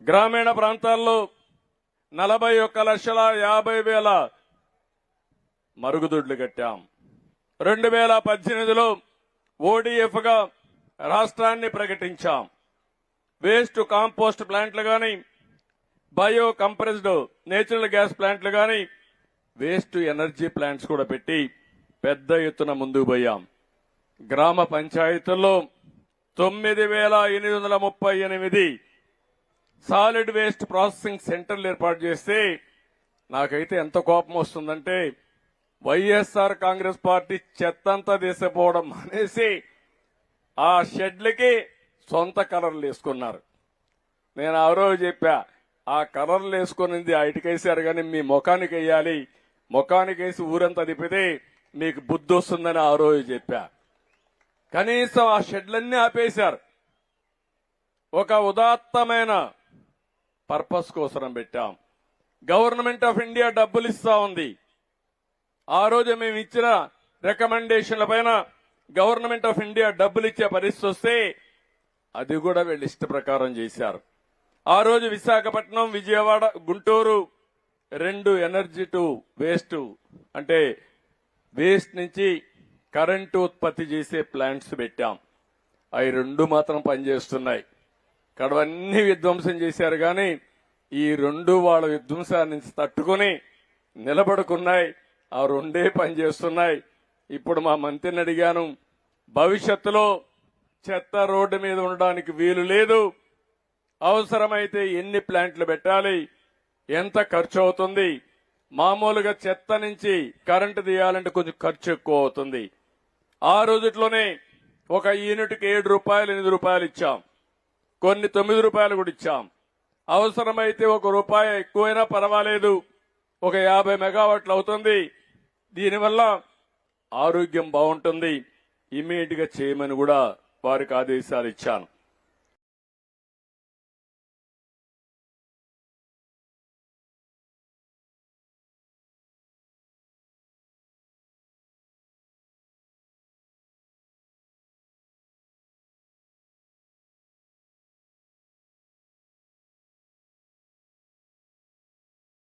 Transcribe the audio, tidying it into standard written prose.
గ్రామీణ ప్రాంతాల్లో 41,50,000 మరుగుదొడ్లు కట్టాం. 2018లో ODF గా రాష్ట్రాన్ని ప్రకటించాం. వేస్ట్ కాంపోస్ట్ ప్లాంట్లు గాని, బయో కంప్రెస్డ్ నేచురల్ గ్యాస్ ప్లాంట్లు గాని, వేస్ట్ ఎనర్జీ ప్లాంట్స్ కూడా పెట్టి పెద్ద ఎత్తున ముందుకు పోయాం. గ్రామ పంచాయతీల్లో 9,838 సాలిడ్ వేస్ట్ ప్రాసెసింగ్ సెంటర్లు ఏర్పాటు చేస్తే నాకైతే ఎంత కోపం వస్తుందంటే వైఎస్ఆర్ కాంగ్రెస్ పార్టీ చెత్తంతా తీసిపోవడం అనేసి ఆ షెడ్లకి సొంత కలర్లు వేసుకున్నారు. నేను ఆ రోజు చెప్పా, ఆ కలర్లు వేసుకునింది ఇటుకేసారు కానీ మీ ముఖానికి వేయాలి, ముఖానికి వేసి ఊరంతా తిప్పితే మీకు బుద్ధి వస్తుందని ఆ రోజు చెప్పా. కనీసం ఆ షెడ్లన్నీ ఆపేశారు. ఒక ఉదాత్తమైన పర్పస్ కోసం పెట్టాం. గవర్నమెంట్ ఆఫ్ ఇండియా డబ్బులు ఇస్తా ఉంది. ఆ రోజు మేము ఇచ్చిన రికమెండేషన్ల పైన గవర్నమెంట్ ఆఫ్ ఇండియా డబ్బులు ఇచ్చే పరిస్థితి వస్తే అది కూడా వీళ్ళు ఇష్ట ప్రకారం చేశారు. ఆ రోజు Visakhapatnam, Vijayawada, Guntur 2 energy to waste అంటే వేస్ట్ నుంచి కరెంటు ఉత్పత్తి చేసే ప్లాంట్స్ పెట్టాం. అవి 2 మాత్రం పనిచేస్తున్నాయి. కడవన్నీ విధ్వంసం చేశారు కానీ ఈ 2 వాళ్ళ విధ్వంసాన్ని తట్టుకుని నిలబడుకున్నాయి. ఆ 2 పనిచేస్తున్నాయి. ఇప్పుడు మా మంత్రిని అడిగాను, భవిష్యత్తులో చెత్త రోడ్డు మీద ఉండడానికి వీలు లేదు, అవసరమైతే ఎన్ని ప్లాంట్లు పెట్టాలి, ఎంత ఖర్చు అవుతుంది, మామూలుగా చెత్త నుంచి కరెంటు తీయాలంటే కొంచెం ఖర్చు ఎక్కువ అవుతుంది. ఆ రోజుట్లోనే ఒక యూనిట్కి 7 రూపాయలు 8 రూపాయలు ఇచ్చాం, కొన్ని 9 రూపాయలు కూడా ఇచ్చాం. అవసరమైతే ₹1 ఎక్కువైనా పర్వాలేదు, ఒక 50 మెగావాట్లు అవుతుంది. దీనివల్ల ఆరోగ్యం బాగుంటుంది, ఇమీడియట్ గా చేయమని కూడా వారికి ఆదేశాలు ఇచ్చాను.